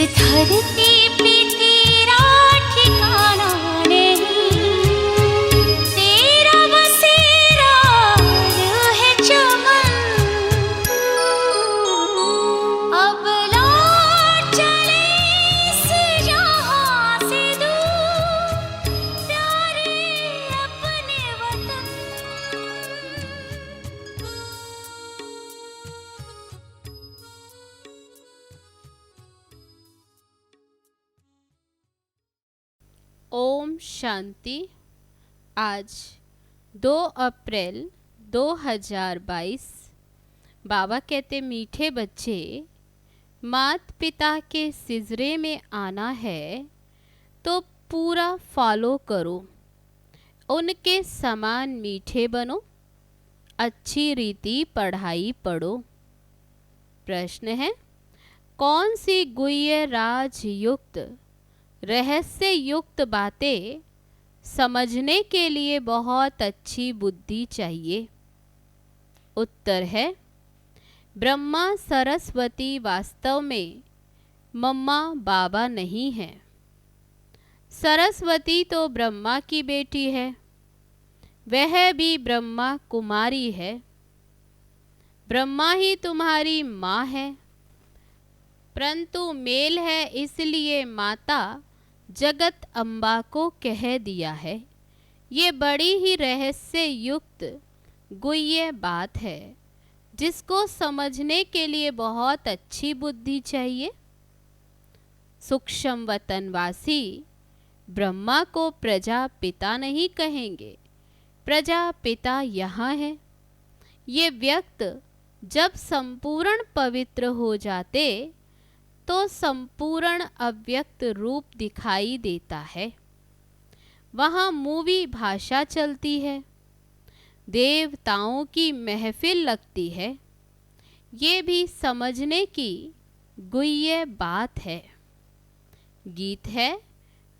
धरती पे तेरा ठिकाना नहीं, तेरा बसेरा है चमन। अब लौट चले इस जहां से दूर, प्यारे अपने वतन। ओम शांति। आज 2 अप्रैल 2022। बाबा कहते मीठे बच्चे, मात पिता के सिजरे में आना है तो पूरा फॉलो करो, उनके समान मीठे बनो, अच्छी रीति पढ़ाई पढ़ो। प्रश्न है, कौन सी गुह्य राज युक्त रहस्य युक्त बातें समझने के लिए बहुत अच्छी बुद्धि चाहिए? उत्तर है, ब्रह्मा सरस्वती वास्तव में मम्मा बाबा नहीं है। सरस्वती तो ब्रह्मा की बेटी है, वह भी ब्रह्मा कुमारी है। ब्रह्मा ही तुम्हारी माँ है, परंतु मेल है इसलिए माता जगत अम्बा को कह दिया है। ये बड़ी ही रहस्य युक्त गुह्य बात है, जिसको समझने के लिए बहुत अच्छी बुद्धि चाहिए। सूक्ष्म वतनवासी ब्रह्मा को प्रजापिता नहीं कहेंगे, प्रजापिता यहाँ है। ये व्यक्त जब संपूर्ण पवित्र हो जाते तो संपूर्ण अव्यक्त रूप दिखाई देता है। वहाँ मूवी भाषा चलती है, देवताओं की महफिल लगती है। ये भी समझने की गुह्य बात है। गीत है,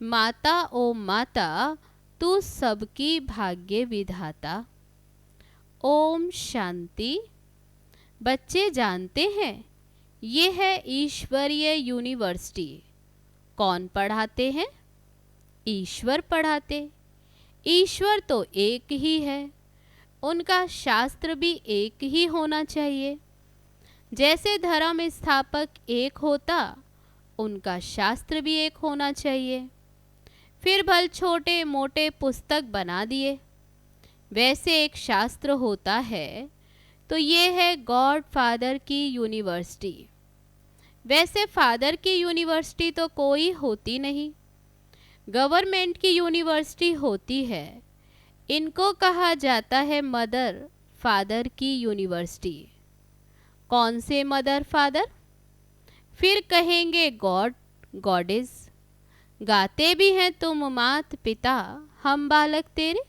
माता ओ माता तू सबकी भाग्य विधाता। ओम शांति। बच्चे जानते हैं, ये है ईश्वरीय यूनिवर्सिटी। कौन पढ़ाते हैं? ईश्वर पढ़ाते। ईश्वर तो एक ही है, उनका शास्त्र भी एक ही होना चाहिए। जैसे धर्म स्थापक एक होता, उनका शास्त्र भी एक होना चाहिए। फिर भल छोटे मोटे पुस्तक बना दिए, वैसे एक शास्त्र होता है। तो ये है गॉड फादर की यूनिवर्सिटी। वैसे फादर की यूनिवर्सिटी तो कोई होती नहीं, गवर्नमेंट की यूनिवर्सिटी होती है। इनको कहा जाता है मदर फादर की यूनिवर्सिटी। कौन से मदर फादर? फिर कहेंगे गॉड गॉडेस। गाते भी हैं तुम मात पिता हम बालक तेरे,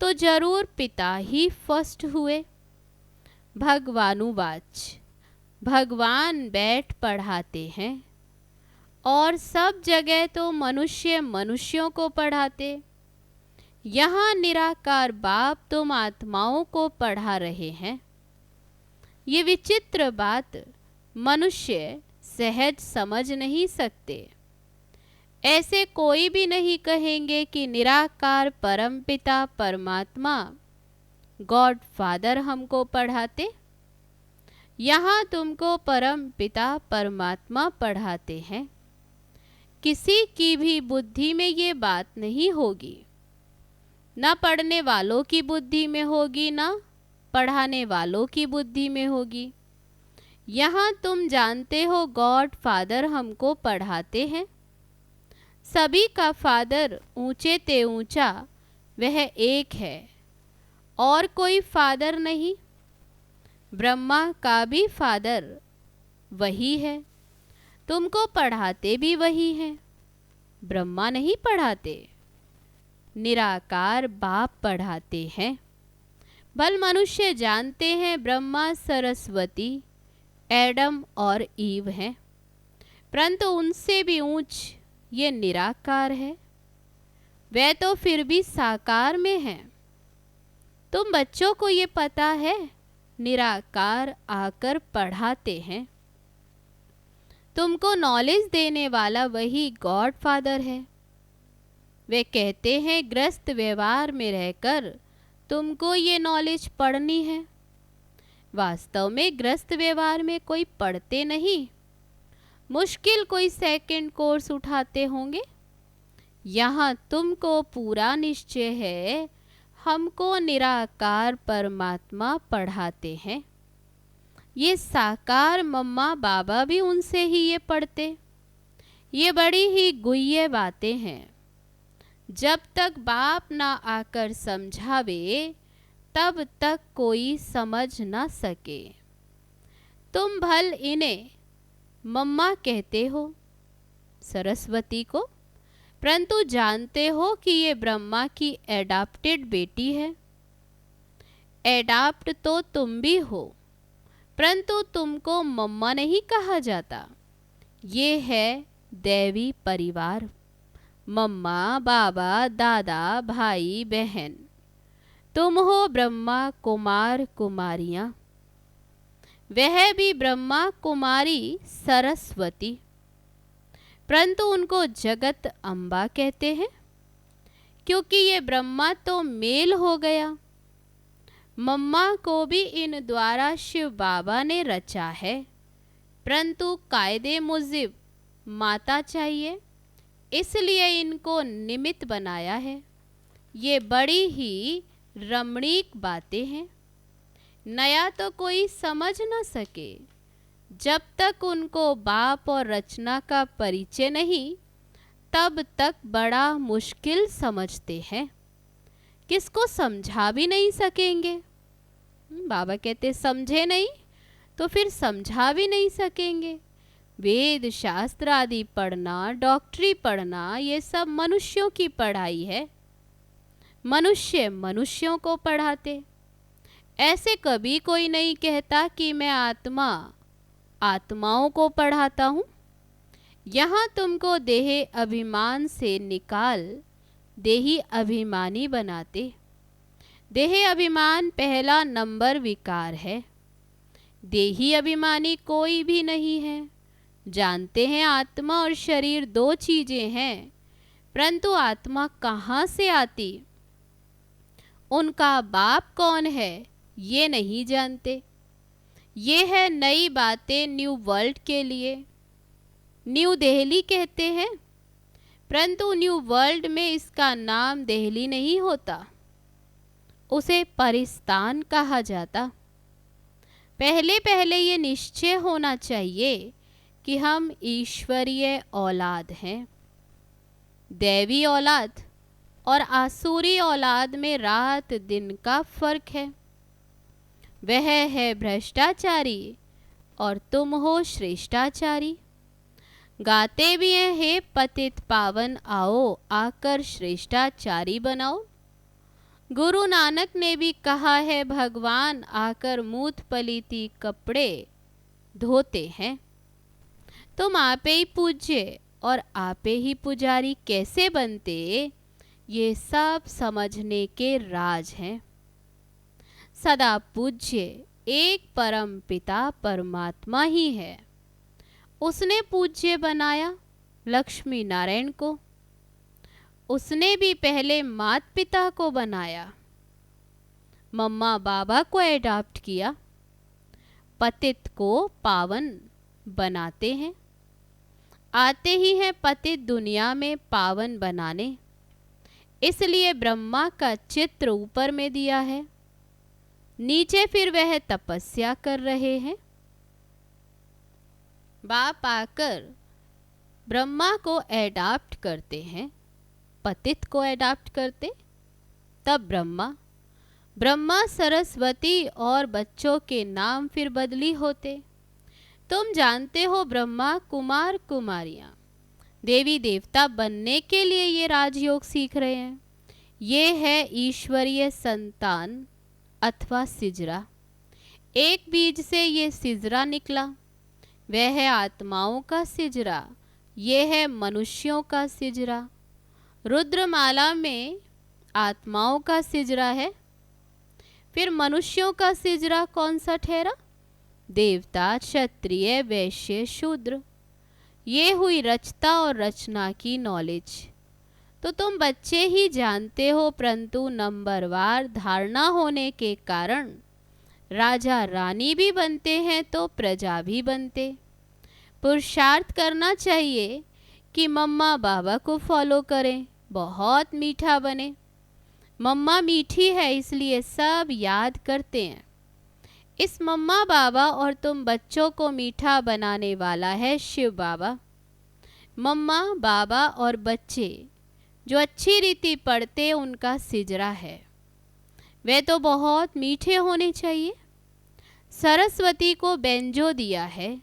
तो जरूर पिता ही फर्स्ट हुए। भगवानुवाच, भगवान बैठ पढ़ाते हैं, और सब जगह तो मनुष्य मनुष्यों को पढ़ाते। यहाँ निराकार बाप तुम आत्माओं को पढ़ा रहे हैं। ये विचित्र बात मनुष्य सहज समझ नहीं सकते। ऐसे कोई भी नहीं कहेंगे कि निराकार परमपिता परमात्मा गॉड फादर हमको पढ़ाते। यहाँ तुमको परम पिता परमात्मा पढ़ाते हैं। किसी की भी बुद्धि में ये बात नहीं होगी, न पढ़ने वालों की बुद्धि में होगी, न पढ़ाने वालों की बुद्धि में होगी। यहाँ तुम जानते हो गॉड फादर हमको पढ़ाते हैं। सभी का फादर ऊंचे ते ऊंचा वह एक है, और कोई फादर नहीं। ब्रह्मा का भी फादर वही है, तुमको पढ़ाते भी वही हैं। ब्रह्मा नहीं पढ़ाते, निराकार बाप पढ़ाते हैं। भल मनुष्य जानते हैं ब्रह्मा सरस्वती एडम और ईव हैं, परंतु उनसे भी ऊंच ये निराकार है। वह तो फिर भी साकार में है। तुम बच्चों को ये पता है, निराकार आकर पढ़ाते हैं। तुमको नॉलेज देने वाला वही गॉड फादर है। वे कहते हैं ग्रस्त व्यवहार में रहकर तुमको ये नॉलेज पढ़नी है। वास्तव में ग्रस्त व्यवहार में कोई पढ़ते नहीं, मुश्किल कोई सेकंड कोर्स उठाते होंगे। यहाँ तुमको पूरा निश्चय है, हमको निराकार परमात्मा पढ़ाते हैं। ये साकार मम्मा बाबा भी उनसे ही ये पढ़ते। ये बड़ी ही गुह्य बातें हैं। जब तक बाप ना आकर समझावे तब तक कोई समझ ना सके। तुम भल इन्हें मम्मा कहते हो सरस्वती को, परंतु जानते हो कि ये ब्रह्मा की एडाप्टेड बेटी है। एडाप्ट तो तुम भी हो, परंतु तुमको मम्मा नहीं कहा जाता। ये है दैवी परिवार। मम्मा बाबा दादा भाई बहन, तुम हो ब्रह्मा कुमार कुमारियाँ। वह भी ब्रह्मा कुमारी सरस्वती, परंतु उनको जगत अम्बा कहते हैं, क्योंकि ये ब्रह्मा तो मेल हो गया। मम्मा को भी इन द्वारा शिव बाबा ने रचा है, परंतु कायदे मुजिब माता चाहिए, इसलिए इनको निमित्त बनाया है। ये बड़ी ही रमणीक बातें हैं। नया तो कोई समझ ना सके जब तक उनको बाप और रचना का परिचय नहीं, तब तक बड़ा मुश्किल समझते हैं। किसको समझा भी नहीं सकेंगे। बाबा कहते समझे नहीं तो फिर समझा भी नहीं सकेंगे। वेद शास्त्र आदि पढ़ना, डॉक्टरी पढ़ना, ये सब मनुष्यों की पढ़ाई है। मनुष्य मनुष्यों को पढ़ाते। ऐसे कभी कोई नहीं कहता कि मैं आत्मा आत्माओं को पढ़ाता हूँ। यहाँ तुमको देह अभिमान से निकाल देही अभिमानी बनाते। देह अभिमान पहला नंबर विकार है। देही अभिमानी कोई भी नहीं है। जानते हैं आत्मा और शरीर दो चीजें हैं, परंतु आत्मा कहाँ से आती, उनका बाप कौन है, ये नहीं जानते। ये है नई बातें न्यू वर्ल्ड के लिए। न्यू दिल्ली कहते हैं, परंतु न्यू वर्ल्ड में इसका नाम दिल्ली नहीं होता, उसे परिस्तान कहा जाता। पहले पहले ये निश्चय होना चाहिए कि हम ईश्वरीय औलाद हैं। दैवी औलाद और आसुरी औलाद में रात दिन का फर्क है। वह है भ्रष्टाचारी और तुम हो श्रेष्ठाचारी। गाते भी हैं, हे पतित पावन आओ आकर श्रेष्ठाचारी बनाओ। गुरु नानक ने भी कहा है, भगवान आकर मूत पलीती कपड़े धोते हैं। तुम आपे ही पूज्य और आपे ही पुजारी कैसे बनते, ये सब समझने के राज हैं। सदा पूज्य एक परम पिता परमात्मा ही है। उसने पूज्य बनाया लक्ष्मी नारायण को। उसने भी पहले मात पिता को बनाया, मम्मा बाबा को एडॉप्ट किया। पतित को पावन बनाते हैं। आते ही हैं पतित दुनिया में पावन बनाने। इसलिए ब्रह्मा का चित्र ऊपर में दिया है, नीचे फिर वह तपस्या कर रहे हैं। बाप आकर ब्रह्मा को एडॉप्ट करते हैं, पतित को एडॉप्ट करते, तब ब्रह्मा सरस्वती और बच्चों के नाम फिर बदली होते। तुम जानते हो ब्रह्मा कुमार कुमारियाँ देवी देवता बनने के लिए ये राजयोग सीख रहे हैं। ये है ईश्वरीय संतान अथवा सिजरा। एक बीज से ये सिजरा निकला, वह है आत्माओं का सिजरा, ये है मनुष्यों का सिजरा। रुद्रमाला में आत्माओं का सिजरा है। फिर मनुष्यों का सिजरा कौन सा ठहरा? देवता, क्षत्रिय, वैश्य, शूद्र। ये हुई रचता और रचना की नॉलेज। तो तुम बच्चे ही जानते हो, परंतु नंबरवार धारणा होने के कारण राजा रानी भी बनते हैं तो प्रजा भी बनते। पुरुषार्थ करना चाहिए कि मम्मा बाबा को फॉलो करें, बहुत मीठा बने। मम्मा मीठी है इसलिए सब याद करते हैं। इस मम्मा बाबा और तुम बच्चों को मीठा बनाने वाला है शिव बाबा। मम्मा बाबा और बच्चे जो अच्छी रीति पढ़ते उनका सिजरा है, वे तो बहुत मीठे होने चाहिए। सरस्वती को बेंजो दिया है,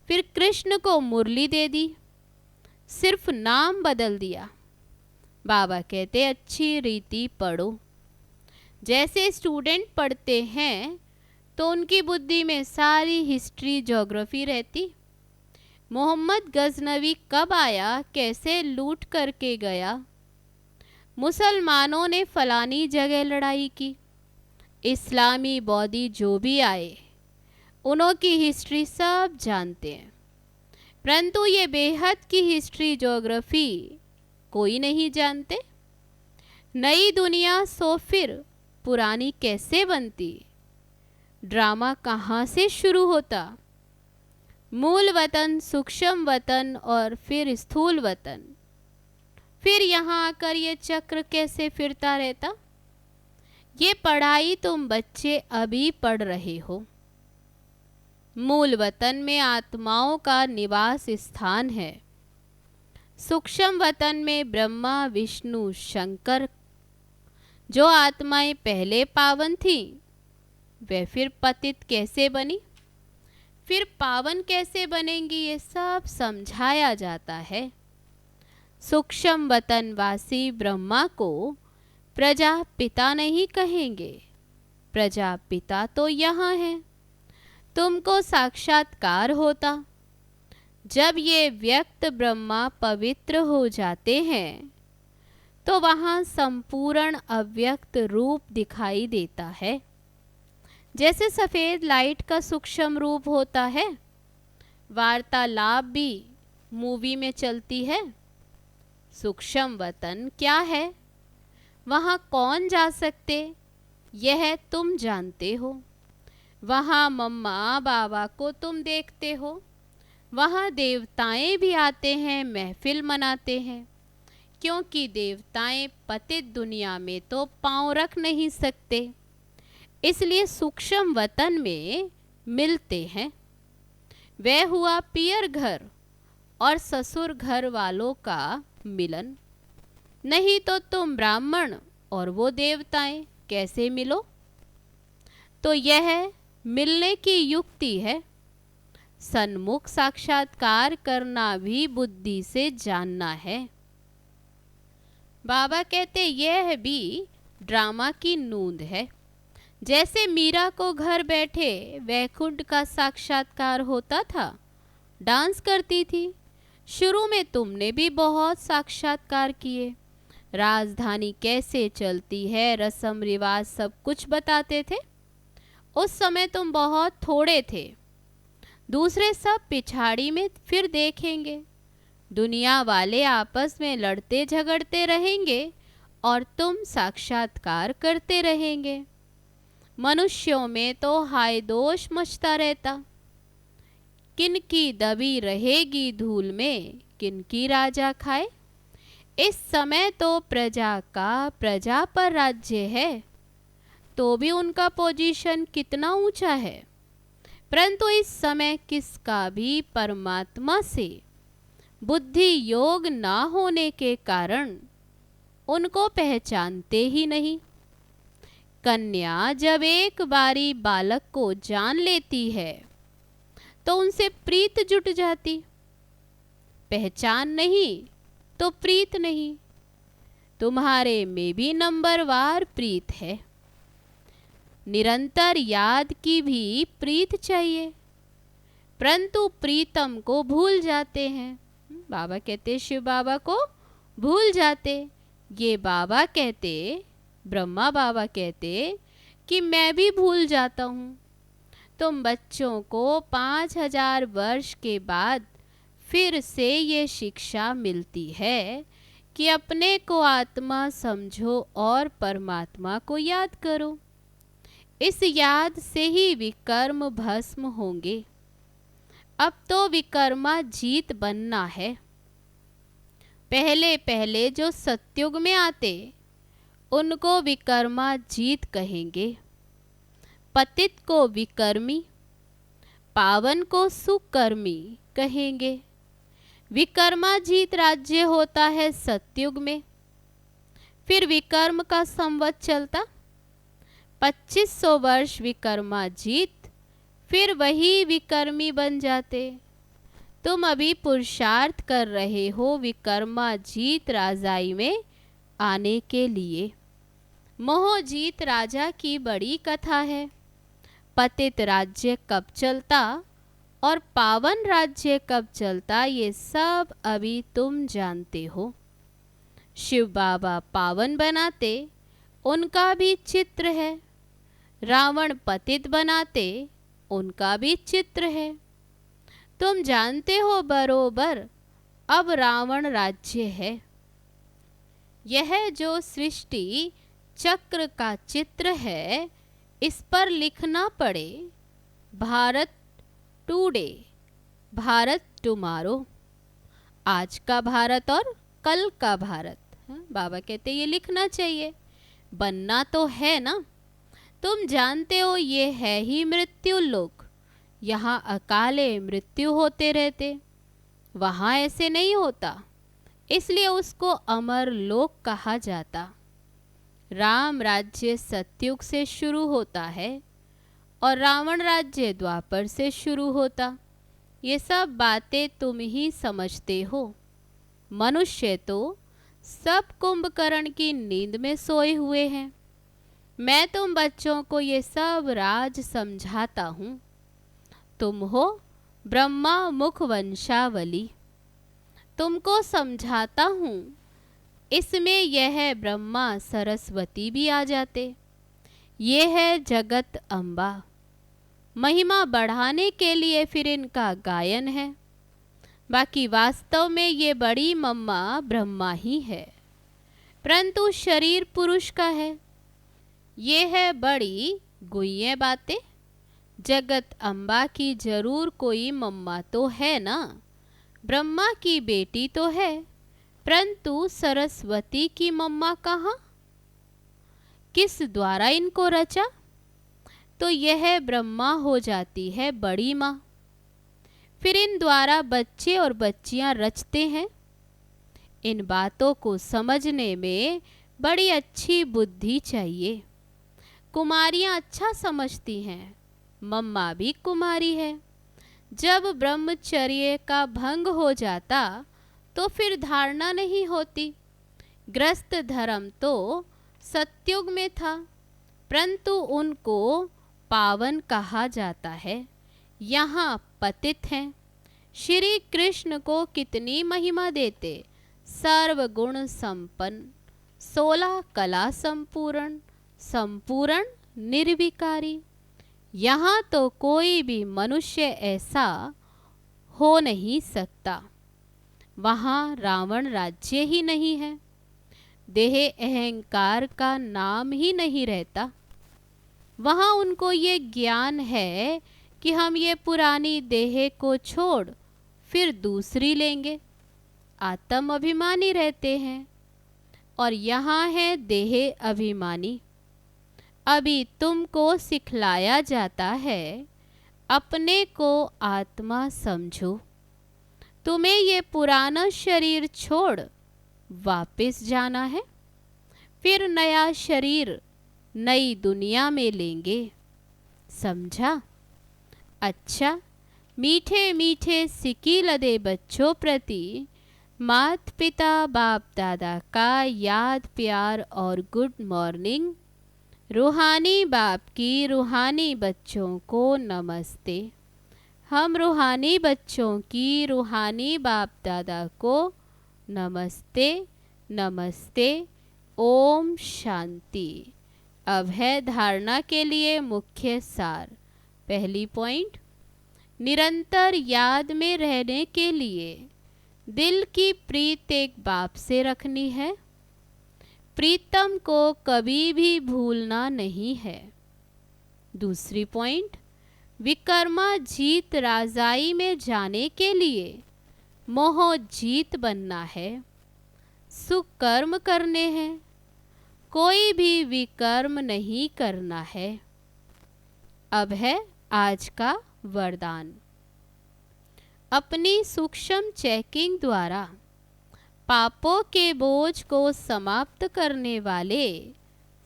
फिर कृष्ण को मुरली दे दी, सिर्फ नाम बदल दिया। बाबा कहते अच्छी रीति पढ़ो। जैसे स्टूडेंट पढ़ते हैं तो उनकी बुद्धि में सारी हिस्ट्री ज्योग्राफी रहती। मोहम्मद गजनवी कब आया, कैसे लूट करके गया, मुसलमानों ने फलानी जगह लड़ाई की, इस्लामी बौद्धी जो भी आए उनों की हिस्ट्री सब जानते हैं। परंतु ये बेहद की हिस्ट्री ज्योग्राफी कोई नहीं जानते। नई दुनिया सो फिर पुरानी कैसे बनती, ड्रामा कहाँ से शुरू होता, मूल वतन, सूक्ष्म वतन और फिर स्थूल वतन, फिर यहाँ आकर ये चक्र कैसे फिरता रहता। ये पढ़ाई तुम बच्चे अभी पढ़ रहे हो। मूल वतन में आत्माओं का निवास स्थान है, सूक्ष्म वतन में ब्रह्मा विष्णु शंकर। जो आत्माएं पहले पावन थी वे फिर पतित कैसे बनी, फिर पावन कैसे बनेंगी, ये सब समझाया जाता है। सूक्ष्म वतनवासी ब्रह्मा को प्रजापिता नहीं कहेंगे, प्रजापिता तो यहाँ है। तुमको साक्षात्कार होता जब ये व्यक्त ब्रह्मा पवित्र हो जाते हैं तो वहाँ संपूर्ण अव्यक्त रूप दिखाई देता है। जैसे सफ़ेद लाइट का सूक्ष्म रूप होता है, वार्तालाप भी मूवी में चलती है। सूक्ष्म वतन क्या है, वहाँ कौन जा सकते, यह तुम जानते हो। वहाँ मम्मा बाबा को तुम देखते हो, वहाँ देवताएं भी आते हैं, महफिल मनाते हैं, क्योंकि देवताएं पतित दुनिया में तो पांव रख नहीं सकते, इसलिए सूक्ष्म वतन में मिलते हैं। वह हुआ पियर घर और ससुर घर वालों का मिलन। नहीं तो तुम ब्राह्मण और वो देवताएं कैसे मिलो। तो यह मिलने की युक्ति है। सन्मुख साक्षात्कार करना भी बुद्धि से जानना है। बाबा कहते यह भी ड्रामा की नूंद है। जैसे मीरा को घर बैठे वैकुंठ का साक्षात्कार होता था, डांस करती थी। शुरू में तुमने भी बहुत साक्षात्कार किए, राजधानी कैसे चलती है, रस्म रिवाज सब कुछ बताते थे। उस समय तुम बहुत थोड़े थे, दूसरे सब पिछाड़ी में फिर देखेंगे। दुनिया वाले आपस में लड़ते झगड़ते रहेंगे और तुम साक्षात्कार करते रहेंगे। मनुष्यों में तो हाय दोष मचता रहता, किनकी दबी रहेगी धूल में, किनकी राजा खाए। इस समय तो प्रजा का प्रजा पर राज्य है, तो भी उनका पोजीशन कितना ऊंचा है। परंतु इस समय किसका भी परमात्मा से बुद्धि योग ना होने के कारण उनको पहचानते ही नहीं। कन्या जब एक बारी बालक को जान लेती है तो उनसे प्रीत जुट जाती। पहचान नहीं तो प्रीत नहीं। तुम्हारे में भी नंबरवार प्रीत है। निरंतर याद की भी प्रीत चाहिए, परंतु प्रीतम को भूल जाते हैं। बाबा कहते शिव बाबा को भूल जाते। ये बाबा कहते, ब्रह्मा बाबा कहते कि मैं भी भूल जाता हूँ। तुम बच्चों को 5000 वर्ष के बाद फिर से ये शिक्षा मिलती है कि अपने को आत्मा समझो और परमात्मा को याद करो। इस याद से ही विकर्म भस्म होंगे। अब तो विकर्मा जीत बनना है। पहले पहले जो सत्युग में आते उनको विकर्मा जीत कहेंगे। पतित को विकर्मी, पावन को सुकर्मी कहेंगे। विकर्मा जीत राज्य होता है सत्युग में। फिर विकर्म का संवत चलता 2500 वर्ष विकर्मा जीत, फिर वही विकर्मी बन जाते। तुम अभी पुरुषार्थ कर रहे हो विकर्मा जीत राजाई में आने के लिए। मोहजीत राजा की बड़ी कथा है। पतित राज्य कब चलता और पावन राज्य कब चलता ये सब अभी तुम जानते हो। शिव बाबा पावन बनाते उनका भी चित्र है। रावण पतित बनाते उनका भी चित्र है। तुम जानते हो बरोबर अब रावण राज्य है। यह जो सृष्टि चक्र का चित्र है इस पर लिखना पड़े भारत टुडे, भारत टुमारो। आज का भारत और कल का भारत। बाबा कहते ये लिखना चाहिए, बनना तो है ना। तुम जानते हो ये है ही मृत्यु लोक। यहाँ अकाले मृत्यु होते रहते, वहाँ ऐसे नहीं होता, इसलिए उसको अमर लोक कहा जाता। राम राज्य सतयुग से शुरू होता है और रावण राज्य द्वापर से शुरू होता। ये सब बातें तुम ही समझते हो। मनुष्य तो सब कुंभकर्ण की नींद में सोए हुए हैं। मैं तुम बच्चों को ये सब राज समझाता हूँ। तुम हो ब्रह्मा मुख वंशावली, तुमको समझाता हूँ। इसमें यह ब्रह्मा सरस्वती भी आ जाते। ये है जगत अम्बा। महिमा बढ़ाने के लिए फिर इनका गायन है। बाकी वास्तव में ये बड़ी मम्मा ब्रह्मा ही है, परंतु शरीर पुरुष का है। ये है बड़ी गुइये बातें। जगत अम्बा की जरूर कोई मम्मा तो है ना। ब्रह्मा की बेटी तो है, परंतु सरस्वती की मम्मा कहाँ? किस द्वारा इनको रचा? तो यह ब्रह्मा हो जाती है बड़ी माँ। फिर इन द्वारा बच्चे और बच्चियां रचते हैं। इन बातों को समझने में बड़ी अच्छी बुद्धि चाहिए। कुमारियां अच्छा समझती हैं, मम्मा भी कुमारी है। जब ब्रह्मचर्य का भंग हो जाता तो फिर धारणा नहीं होती। ग्रस्त धर्म तो सतयुग में था, परंतु उनको पावन कहा जाता है। यहाँ पतित हैं। श्री कृष्ण को कितनी महिमा देते। सर्वगुण संपन्न, 16 कला संपूर्ण, संपूर्ण निर्विकारी। यहाँ तो कोई भी मनुष्य ऐसा हो नहीं सकता। वहाँ रावण राज्य ही नहीं है। देह अहंकार का नाम ही नहीं रहता। वहाँ उनको ये ज्ञान है कि हम ये पुरानी देह को छोड़ फिर दूसरी लेंगे। आत्म अभिमानी रहते हैं और यहाँ है देह अभिमानी। अभी तुमको सिखलाया जाता है अपने को आत्मा समझो। तुम्हें ये पुराना शरीर छोड़ वापस जाना है। फिर नया शरीर नई दुनिया में लेंगे। समझा? अच्छा, मीठे मीठे सिक्की लदे बच्चों प्रति माता पिता बाप दादा का याद प्यार और गुड मॉर्निंग। रूहानी बाप की रूहानी बच्चों को नमस्ते। हम रूहानी बच्चों की रूहानी बाप दादा को नमस्ते नमस्ते। ओम शांति। अब है धारणा के लिए मुख्य सार। पहली पॉइंट, निरंतर याद में रहने के लिए दिल की प्रीत एक बाप से रखनी है। प्रीतम को कभी भी भूलना नहीं है। दूसरी पॉइंट, विकर्मा जीत राजाई में जाने के लिए मोह जीत बनना है। सुकर्म करने हैं, कोई भी विकर्म नहीं करना है। अब है आज का वरदान। अपनी सूक्ष्म चेकिंग द्वारा पापों के बोझ को समाप्त करने वाले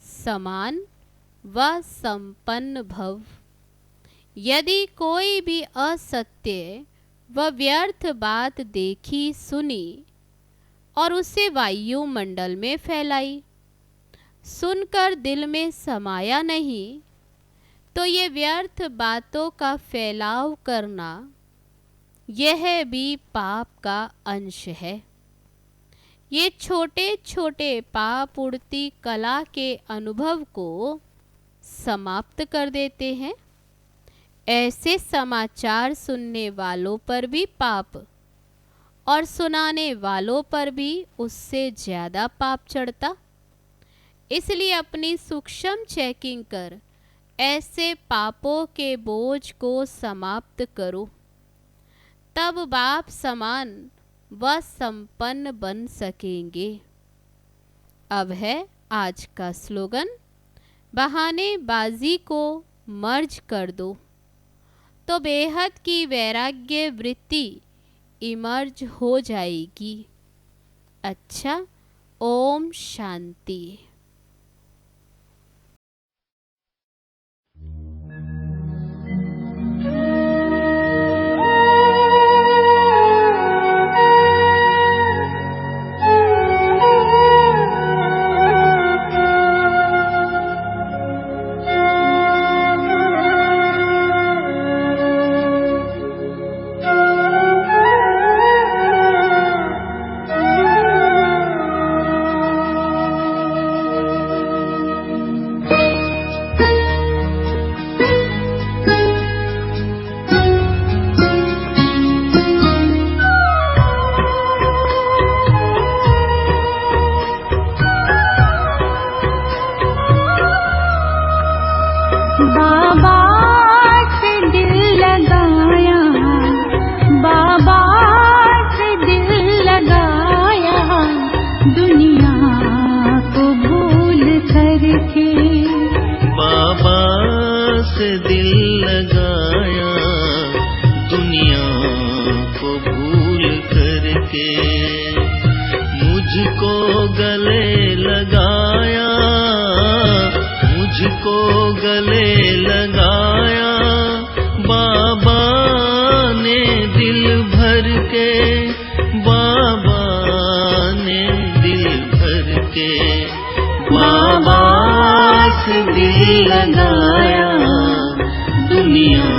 समान व संपन्न भव। यदि कोई भी असत्य व व्यर्थ बात देखी सुनी और उसे वायुमंडल में फैलाई, सुनकर दिल में समाया नहीं, तो ये व्यर्थ बातों का फैलाव करना यह भी पाप का अंश है। ये छोटे छोटे पाप उड़ती कला के अनुभव को समाप्त कर देते हैं। ऐसे समाचार सुनने वालों पर भी पाप और सुनाने वालों पर भी उससे ज़्यादा पाप चढ़ता। इसलिए अपनी सूक्ष्म चेकिंग कर ऐसे पापों के बोझ को समाप्त करो, तब बाप समान व संपन्न बन सकेंगे। अब है आज का स्लोगन, बहानेबाजी को मर्ज कर दो तो बेहद की वैराग्य वृत्ति इमर्ज हो जाएगी। अच्छा, ओम शांति। मुझको गले लगाया बाबा ने दिल भर के, बाबा ने दिल भर के, बाबा से दिल लगाया दुनिया